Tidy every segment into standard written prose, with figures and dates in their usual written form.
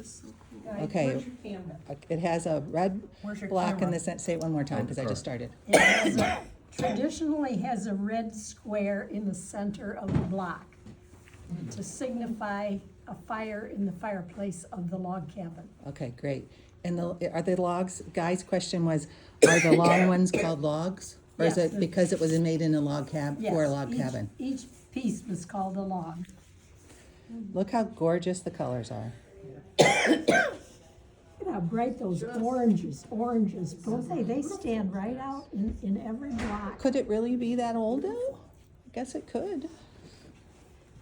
is so cool. Okay, it has a red block in the center. Say it one more time, because I just started. It has traditionally has a red square in the center of the block to signify a fire in the fireplace of the log cabin. Okay, great. And are the logs, Guy's question was, are the long ones called logs? Or is Yes. it because it was made in a log for a log Yes, cabin? each piece was called a log. Look how gorgeous the colors are. Look at how bright those oranges, don't they? They stand right out in every block. Could it really be that old though? I guess it could.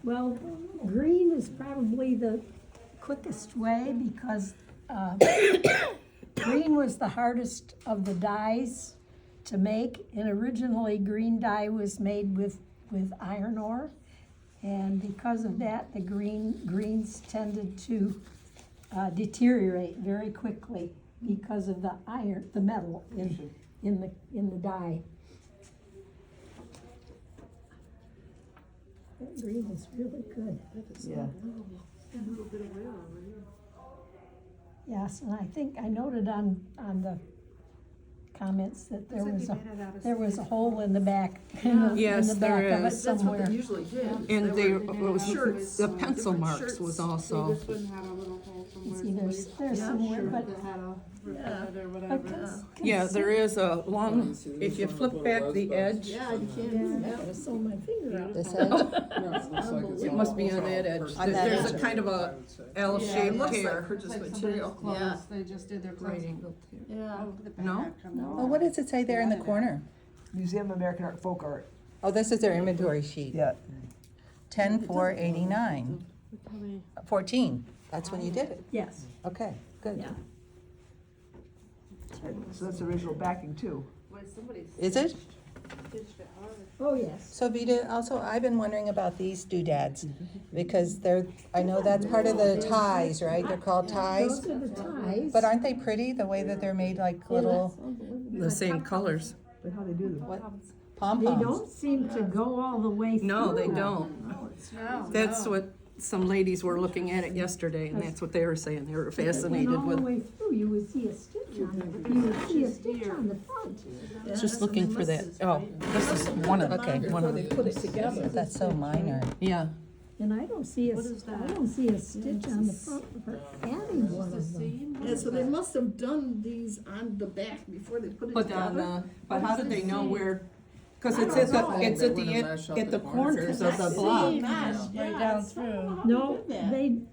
Well, green is probably the quickest way because green was the hardest of the dyes to make, and originally green dye was made with iron ore, and because of that, the greens tended to deteriorate very quickly because of the iron, the metal in the dye. That green is really good. Yeah. Yes, and I think I noted on the comments that there was a hole in the back, in Yes, the there back of it is. That's what somewhere. they usually did. And They they, were- what was shirts, the pencil different marks shirts. was They also, just wouldn't have a little hole somewhere. See, there's somewhere, but That had a rip in it or but whatever. yeah, there is a long, if you flip back the edge, Yeah, you can't Yeah, do that that. would sew my finger out. This edge? it must be on that edge. On that There's edge. a kind of a L-shaped looks like tear. purchase It's like material. somebody's Yeah. clothes, they just did their clothes. Yeah. Oh, the No? back from the Well, what does it say there in the corner? Museum of American Art, Folk Art. Oh, this is their inventory sheet. Yeah. 10/4/89. 14. That's when you did it. Yes, Okay, good. yeah. So that's the original backing too. Wait, somebody Is it? stitched it hard. Oh, yes. So Vida, also, I've been wondering about these doodads, because I know that's part of the ties, right? They're called ties. Those are the ties. But aren't they pretty, the way that they're made like little The same colors. But how they do them? what, They pom-poms? don't seem to go all the way through. No, they don't. No. That's what some ladies were looking at it yesterday, and that's what they were saying. They were If it went fascinated all the with. way through, you would see a stitch on it. You would see a stitch on the front. Just looking for that. Oh, this is one of Okay. one of They them. put it together. That's so minor. Yeah. And I don't see What is that? I don't see a stitch on the front for any one The of them. seam? Yeah, so they must have done these on the back before they put it But on, together. but how did they know where? Because I it's don't at the, know. it's at the corners of the block. Right down through. No,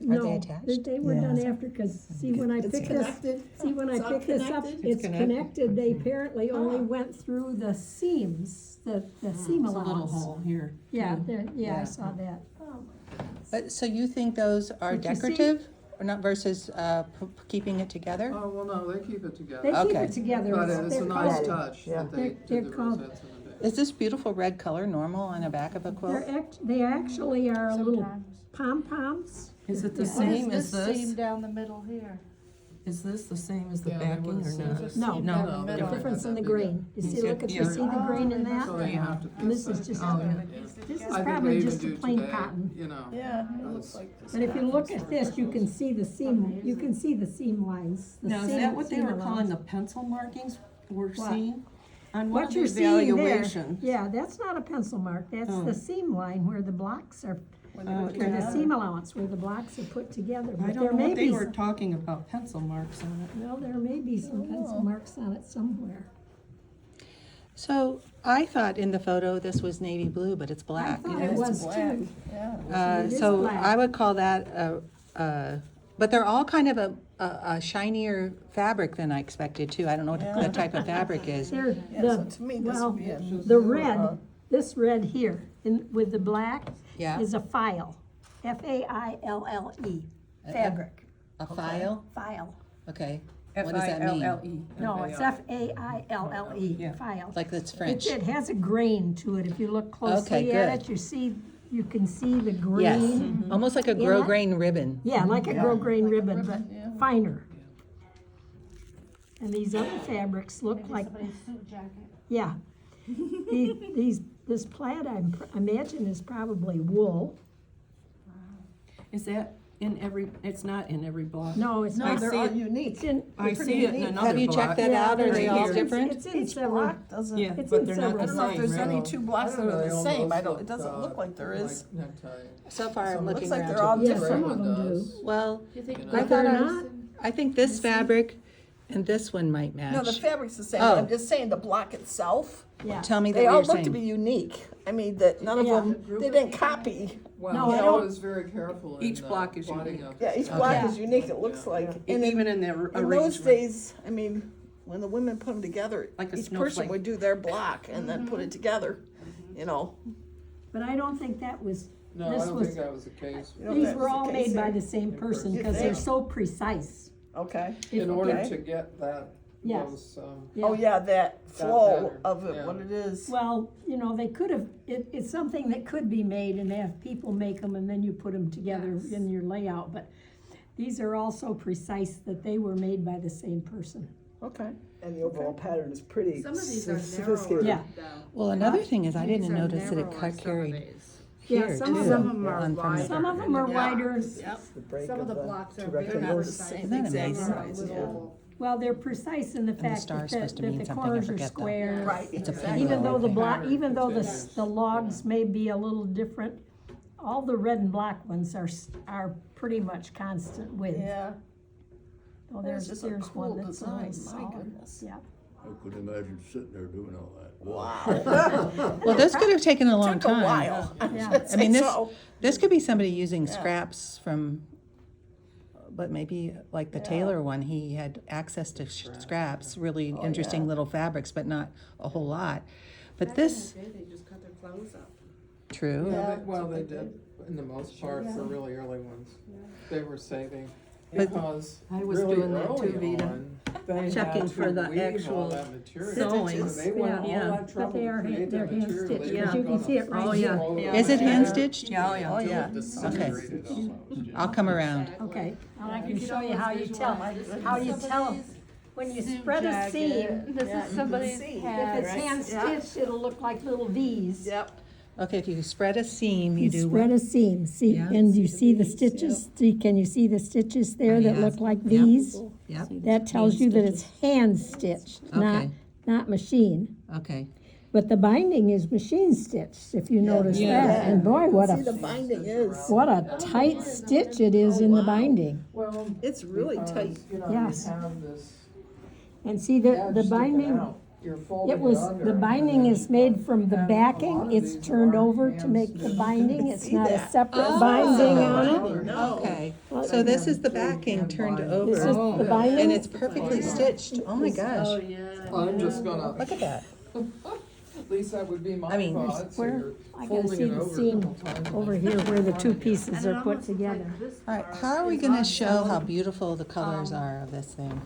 no, attached? they were Yeah. done after, cause see, when I It's picked this, connected. pick all this up, connected? it's connected? connected, they apparently only went through the seams, the seam It's a little allowance. hole here. Yeah, too. there, yeah, Yeah. I saw that. But, so you think those are But you see- decorative, or not, versus keeping it together? Oh, well, no, they keep it They together. keep Okay. it together. But it's a They're nice called- touch Yeah. that they They're did the called- rosettes in the base. Is this beautiful red color normal on the back of a quilt? They actually are little Sometimes. pom-poms. Is it the Yeah. same as This seam this? down the middle here. Is this the same as the Yeah, they backing would've or said not? this. No, Seam No, down the no, middle. the difference in the grain. You see, Yeah. look at, you Yeah. see the grain in that? So they have to. And this is just, Oh, yeah. this is I think probably they even just a do plain today, cotton. you know. Yeah, it Those- looks like this. But if you look at this, you can see the seam, you can see the seam lines. the Now, is seam- that what they seam were allowance. calling the pencil markings we're What? seeing? On one What of you're the seeing there, evaluations. yeah, that's not a pencil mark, that's Oh. the seam line where the blocks are, Okay. where the seam allowance, where the blocks are put together. I But don't there know may what they be, were talking about, pencil marks on it. well, there may be some pencil marks on it somewhere. So I thought in the photo this was navy blue, but it's I black. thought it was too. It is So black. I would call that but they're all kind of a shinier fabric than I expected too. I don't know what the type of fabric is. They're, So to me, this well, would be a. the red, this red here, with the black, Yeah. is a file, F-A-I-L-L-E, fabric, A file? file. Okay. What does that mean? F-I-L-L-E. No, it's F-A-I-L-L-E, Yeah. file. Like that's French. It has a grain to it. If you look Okay, closely at good. it, you can see the grain. Yes, almost like a Yeah. grosgrain ribbon. Yeah, like a grosgrain ribbon, but finer. And these other fabrics look Maybe like, somebody's suit jacket. yeah. This plaid, I imagine, is probably wool. Is that it's not in every block. No, it's No, not. they're see all it. unique. It's in, I see it in another block. Have you checked that out? Are they right all here. different? it's in Each several. block doesn't. Yeah, It's but in they're not several the I don't know if same, there's right? any two blocks that are the same. It doesn't look look like there is. So far, I'm It looking looks like around. they're all to- Yeah, different. some of them do. Well, You think I But they're thought not. I think this fabric and this one might match. No, the fabric's the same, Oh. but I'm just saying the block itself, Yeah. Tell me that they what all you're look to be saying. unique. I mean, that none of Yeah. them, they didn't copy. Well, No, I I don't- was very careful in Each block is plotting unique. up Yeah, each the block Okay. is unique, it looks like. And Even in their in those arrangement. days, I mean, when the women put them together, Like a each person snowflake. would do their block and then put it together, you know. But I don't think that was, No, I this don't was, think that was the case. You know, these that were was the all case made by there. the same person You because they're think? so precise. Okay. In order Okay. to get that, Yes. those, Oh, yeah, that flow pattern, of it, yeah. what it is. Well, you know, they could have, it's something that could be made and have people make them and then you put them together Yes. in your layout, but these are all so precise that they were made by the same person. Okay. And the overall pattern is pretty Some of these are sophisticated. Yeah. Well, another thing is I These didn't are notice that it narrower, cut some of carried these. Yeah, here some too. of them are on from the- wider. Some of them are wider, Yep. The break Some of the the blocks two are very rectangles. precise. Isn't that Some amazing? are a little- well, they're precise in the the fact star's that supposed to that mean the something, I corners are forget though. square. Right. It's a exactly. penny. Even though the block, Pattern even though continues. the logs may be a little different, all the red and black ones are pretty much constant width. Yeah. Oh, That's there's just a cool one that's a little design, my solid. goodness. Yeah. I couldn't imagine sitting there doing all that. Wow. Well, this could have taken a long Took a time. while. Yeah. I mean, So- this could be somebody using Yeah. scraps from, but maybe like the Taylor one, he had access to scraps, really interesting yeah. little fabrics, but not a whole lot. But Back this, in the day, they just cut their clothes up. true. Yeah. Well, they did, in the most part, for really early ones. They were saving, But- because I was really doing that too, early Vida. on, they Checking had for to the weave all actual that material. sewing. So they went all Yeah. that But trouble they to are create they're that hand material. stitched, They because were you can gonna see it right Oh, here. yeah. throw Yeah. the Is it material hand stitched? Yeah, oh, yeah. Oh, yeah. disintegrated almost, yeah. I'll come around. Okay, and I You can can show you how you always tell, visualize how you some of tell, these when you too spread a jagged. seam, This Yeah, is somebody's see. hat. if it's hand stitched, it'll look like little V's. Yep. Okay, if you spread a seam, you You do spread what? a seam, see, Yeah. and you see the stitches, see, can you see the stitches there that Yeah. look like V's? Yep, That tells you that it's hand stitched, not, Okay. not machine. okay. But the binding is machine stitched, if you notice Yeah. that, and boy, what See, the a, binding is, what a tight stitch it is in the binding. Well, it's really because, tight. you know, Yes. you have this And see, the edge sticking binding, out. You're folding it was, under, the and binding then is made from the and a lot backing, of it's these turned are over to hand make the stitched. binding, it's See not a that? separate Oh. binding on it. Binding, no. Okay, so this is the backing turned This is over, the binding. and it's perfectly stitched. Oh my gosh, Oh, yeah. I'm just gonna, look at that. at least that would be my I mean, thought, so where- you're I gotta folding see it the over a seam couple times. over here where the two pieces And it are put almost looks together. like this All right, part how are we is gonna on show film. how beautiful the colors are of this thing?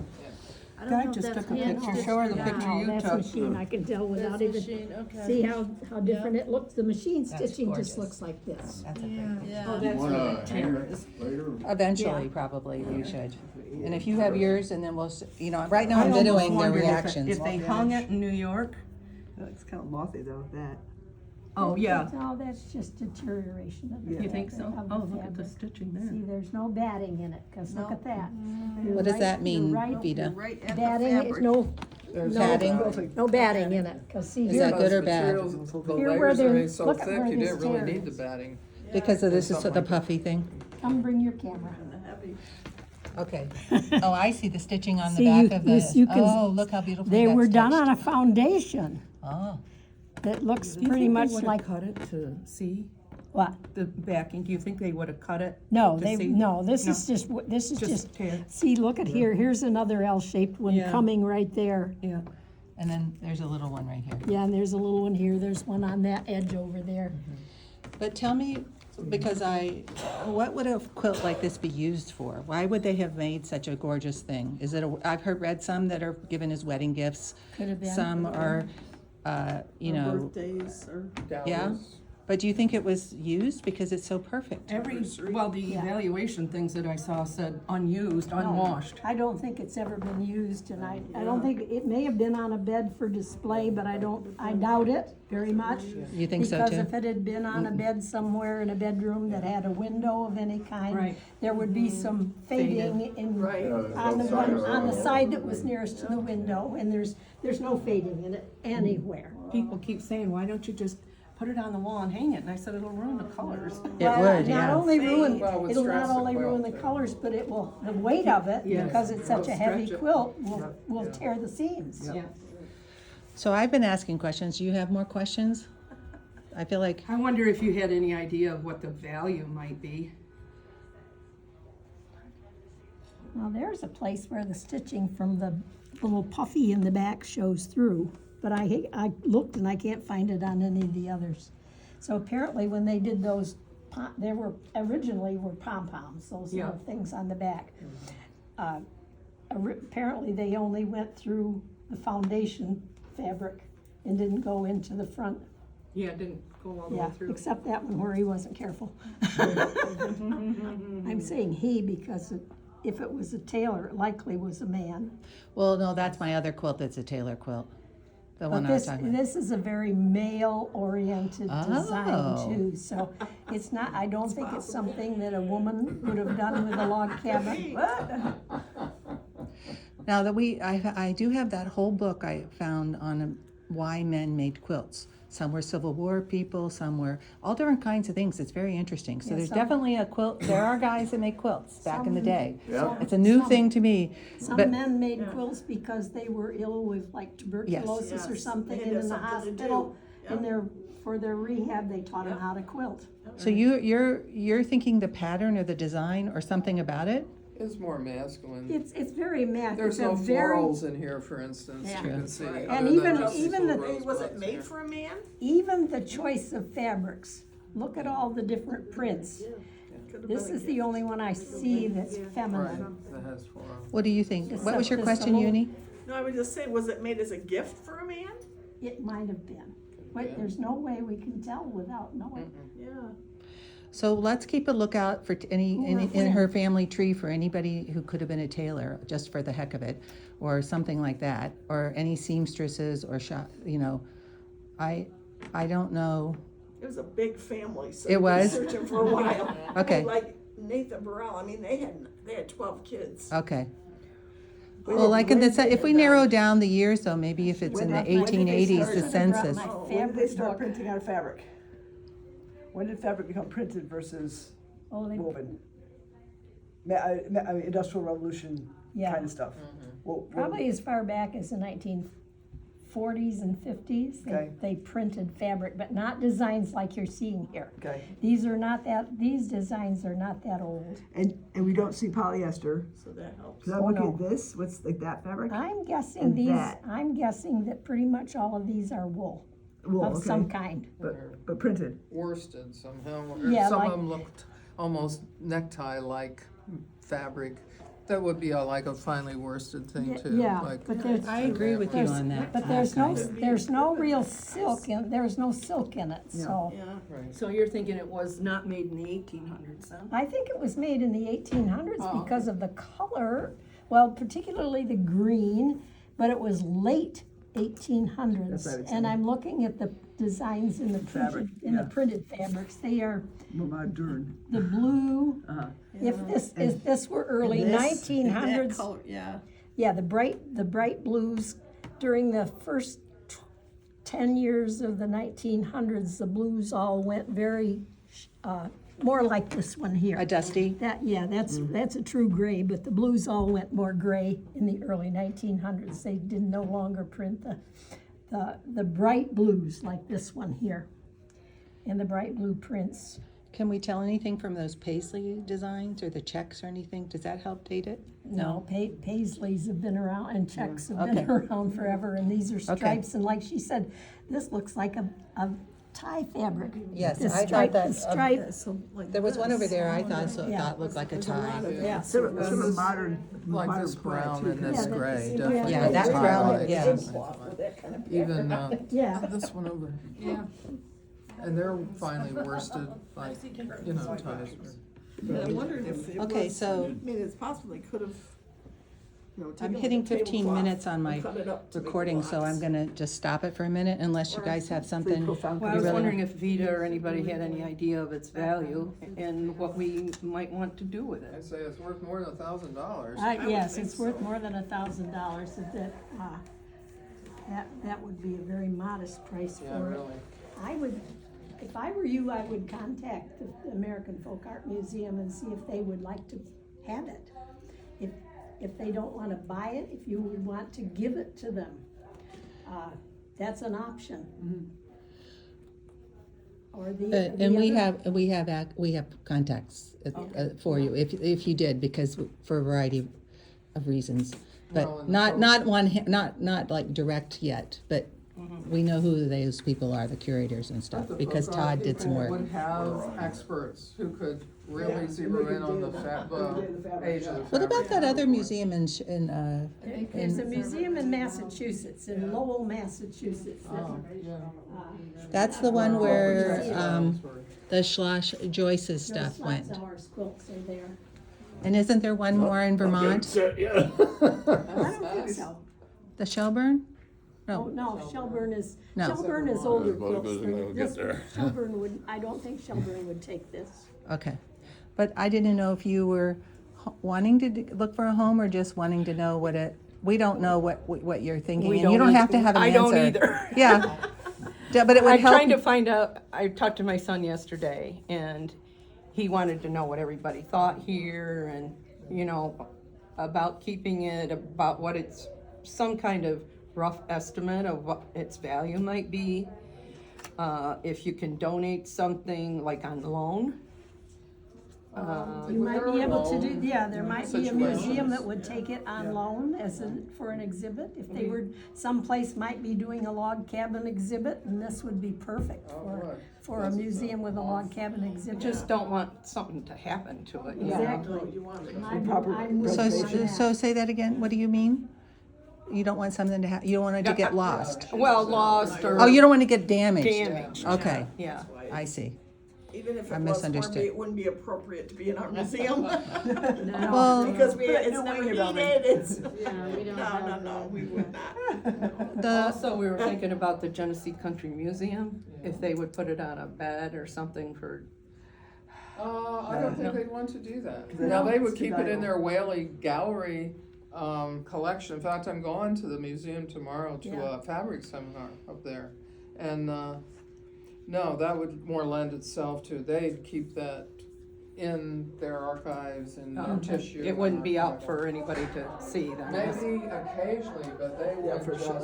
I don't know if just that's took a hand picture. stitched Show her or the not. picture you That's took. machine, I can tell without That's even, machine, okay. see how different it looks, the machine That's stitching gorgeous. just looks like this. That's a Yeah. great picture. Oh, You that's wanna what hang it later? Eventually, probably, you should. And if you have yours, and then we'll, you know, right now I I'm almost videoing their wondered if it- reactions. If they hung it in New York, That looks kind of mothy though, that. oh, yeah. No, that's just deterioration of the You think so? fabric, of Oh, look at the fabric. stitching See, there. there's no batting in it, cause look at that. What does that mean, Vida? Right at the Batting, fabric. There's Batting? no batting in it, cause see Is here, that good or bad? Materials, the Here where layers are they're- made so look at thick, where you this didn't really tear need the is. batting. Because of this is Something the like that. puffy thing? come bring your camera. Okay. Oh, I see the stitching on the See, back you- of this you the, can- oh, look how beautiful They that's were done stitched. on a foundation Oh, that looks Do you pretty think much they would've like, cut it to see what? the backing? Do you think they would have cut it? No, to they, see? no, this No. is just, this is just, tear. see, look at here, here's another L-shaped one Yeah. coming right there. Yeah. and then there's a little one right here. Yeah, and there's a little one here, there's one on that edge over there. But tell me, because what would a quilt like this be used for? Why would they have made such a gorgeous thing? Is it, I've read some that are given as wedding gifts. Could have been. Some are, you know, Birthdays or. yeah? Dowries. But do you think it was used because it's so perfect? Well, the evaluation things that I saw said unused, unwashed. I don't think it's ever been used, and I don't think, it may have been on a bed for display, but I doubt it very much. You think so Because too? if it had been on a bed somewhere in a bedroom that had a window of any kind, Right. there would be some fading in, on the side that was nearest to the window, and there's no fading in it anywhere. People keep saying, why don't you just put it on the wall and hang it? And I said, it'll ruin the colors. It Well, would, Not yeah. only ruin, Well, with it'll not stress only the ruin the quilt, colors, but it will, the weight of it, Yes. because it's such a It'll heavy stretch it. quilt, will tear the seams. Yeah. So I've been asking questions. Do you have more questions? I feel like, I wonder if you had any idea of what the value might be. Now, there's a place where the stitching from the little puffy in the back shows through, but I looked and I can't find it on any of the others. So apparently when they did those, they were originally pom-poms, those Yeah. little things on the back. Apparently they only went through the foundation fabric and didn't go into the front. Yeah, it didn't go all the way Yeah, through. except that one where he wasn't careful. I'm saying he because if it was a tailor, it likely was a man. well, no, that's my other quilt that's a tailor quilt. The one But I was talking about. this is a very male-oriented Oh. design too, so it's not, I don't think it's something that a woman would have done with a log cabin. Now that I do have that whole book I found on why men made quilts. Some were Civil War people, some were all different kinds of things. It's very interesting. So Yeah, there's some- definitely a quilt. There are guys that make quilts back in the day. Yeah. It's a new thing to me. Some But men made quilts because they were ill with like tuberculosis or Yes. something, They and had in the something to do. hospital, for their rehab, they taught them how to quilt. so you're thinking the pattern or the design or something about it? It's more masculine. It's very There's no florals in here, for instance, you Yeah. can see. Right. And other than even- just these even little the- rose Was it buds made here. for a man? Even the choice of fabrics, look at all the different prints. Could've This been a is the only one I see that's feminine. Right, that has florals. What do you think? Just What was your a question, little- Uni? No, I would just say, was it made as a gift for a man? It might have been. Wait, there's no way we can tell without knowing. Yeah. So let's keep a lookout for any in her family tree for anybody who could have been a tailor, just for the heck of it, or something like that, or any seamstresses or I don't know. It was a big family, so It we were was? searching for a while. Okay. I mean, like Nathan Burrell, I mean, they had 12 kids. Okay. We Well, didn't- like, if we narrow down the years, though, maybe if it's in the When did they 1880s, start? the census. My When did they fabric start book. printing out fabric? When did fabric become printed versus Oh, they- woven? I mean, Industrial Revolution Yeah. kind of stuff. Probably as far back as the 1940s and 50s, Okay. they printed fabric, but not designs like you're seeing here. Okay, These designs are not that old. and we don't see polyester. So that helps. Cause I'm Oh, looking no. at this, what's like that fabric? I'm guessing And these, that. I'm guessing that pretty much all of these are wool Wool, of some okay, kind. but printed. Worsted somehow, Yeah, or some like- of them looked almost necktie-like fabric. That would be like a finely worsted thing too. Yeah, like- but there's, I agree with you on that. but there's no real silk in, there's no silk in it, so. Yeah. Right. So you're thinking it was not made in the 1800s then? I think it was made in the 1800s Oh. because of the color, well, particularly the green, but it was late 1800s. That's what I was And saying. I'm looking at the designs in the Fabric, printed, yeah. printed fabrics. They are More modern. the blue, Uh-huh. if this were early That 1900s. color, yeah. Yeah, the bright blues during the first 10 years of the 1900s, the blues all went very, more like this one here. A dusty? That's a true gray, but the blues all went more gray in the early 1900s. They did no longer print the bright blues like this one here, and the bright blue prints. Can we tell anything from those paisley designs or the checks or anything? Does that help date it? No, paisleys have been around and checks have been Okay. around forever, and these are stripes, and like she said, this looks like a tie fabric. Yes, The I thought stripe- that, the stripe, So like There was one over this. there I Yeah. thought looked like a tie. yeah. Sort of modern. Like modern this pride, brown too, and kinda. this Yeah, gray, yeah, definitely. Yeah, that brown, highlights yeah. and Cloth with that kind of Even Yeah. this one over. Yeah. And they're finely worsted, like, you know, ties. But I'm wondering if it Okay, was, so- I mean, it's possible they could have, you know, I'm taken like hitting a 15 tablecloth minutes on and my cut it up to make recording, so I'm lots. gonna just stop it for a minute unless you guys have something. profound Well, I you was really- wondering if Vida or anybody had any idea of its value and what we might want to do with I it. say it's worth more than $1,000. Yes, it's worth more than $1,000, that would be a very modest price Yeah, for it. really. I would, if I were you, I would contact the American Folk Art Museum and see if they would like to have it. If they don't wanna buy it, if you would want to give it to them, that's an option. Or the And we other- have contacts for you, if you did, because for a variety of reasons. Well, But and not like direct yet, but we know who those people are, the curators and stuff, The because folk art Todd did some people work. would have experts who could really Yeah, zero they in on the could do that. They could do the fabric, age of yeah. the What about fabric. that other museum in There's a museum in Massachusetts, in Lowell, Massachusetts. Oh, yeah. that's the one where, the Schloss Joyce's stuff went. Slotzower's quilts are there. And isn't there one more in Vermont? Yeah. I don't think so. The Shelburne? Oh, No, no, Shelburne is, No. Shelburne is older As well as quilts. they'll get This- there. Shelburne would, I don't think Shelburne would take this. okay. But I didn't know if you were wanting to look for a home or just wanting to know we don't know what you're thinking. We And you don't don't have to have an I answer. don't either. Yeah. Yeah, but it would I'm help. trying to find out, I talked to my son yesterday, and he wanted to know what everybody thought here, and, you know, about keeping it, about what it's, some kind of rough estimate of what its value might be. If you can donate something like on loan. You might be able to do, loan yeah, there might be a museum situations. that would take it on loan for an exhibit. If they were, someplace might be doing a log cabin exhibit, and this would be perfect for a museum with a log cabin exhibit. Just don't want something to happen to it, you know? Exactly. You want it. I'm- Proper I'm with So, you on that. so say that again. What do you mean? You don't want something to you don't want it to get lost. Well, lost or Oh, you don't want to get damaged. damaged. Okay, Yeah. I see. Even if I it was misunderstood. Hornby, it wouldn't be appropriate to be in our museum. Well, Because Put it it's in the never wing building. heated, it's, Yeah, we don't no, we would not. Also, we were thinking about the Genesee Country Museum, if they would put it on a bed or something for, I don't think they'd want to do that. No. Now, they would It's too keep it in valuable. their Whaley Gallery collection. In fact, I'm going to the museum tomorrow to Yeah. a fabric seminar up there. And, no, that would more lend itself to, they'd keep that in their archives and their tissue. it wouldn't be out for anybody to see then. Maybe occasionally, but they Yeah, would for just sure.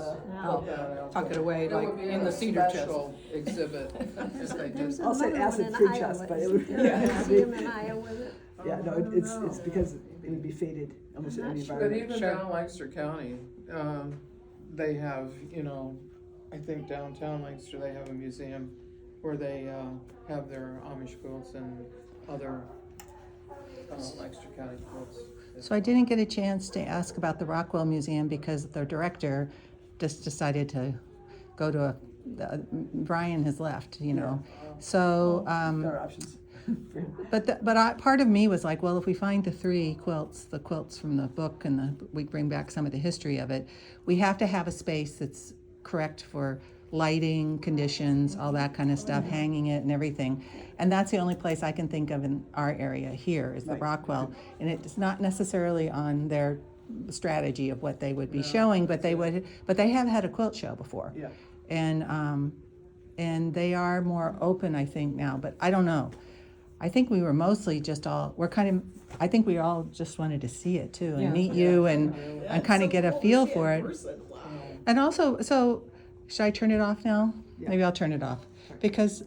put that out. Tuck it away, It like would be in the a cedar chest. special exhibit if they There's did. I'll say another one acid in free Iowa. chest, but it Isn't would- there a yeah. museum in Iowa that? Yeah, no, it's because it would be faded almost in any But environment. even down Lancaster County, they have, you know, I think downtown Lancaster, they have a museum where they have their Amish quilts and other Lancaster County quilts. So I didn't get a chance to ask about the Rockwell Museum because their director just decided to go to Brian has left, you know. So, There are options. part of me was like, well, if we find the quilts from the book, and we bring back some of the history of it, we have to have a space that's correct for lighting, conditions, all that kind of stuff, hanging it and everything. And that's the only place I can think of in our area here is the Rockwell. And it's not necessarily on their strategy of what they would be showing, but they have had a quilt show before. Yeah. And they are more open, I think, now, but I don't know. I think we were mostly I think we all just wanted to see it too, and Yeah. meet you and kind of get a feel for it. Wow. And also, so should I turn it off now? Yeah. Maybe I'll turn it off because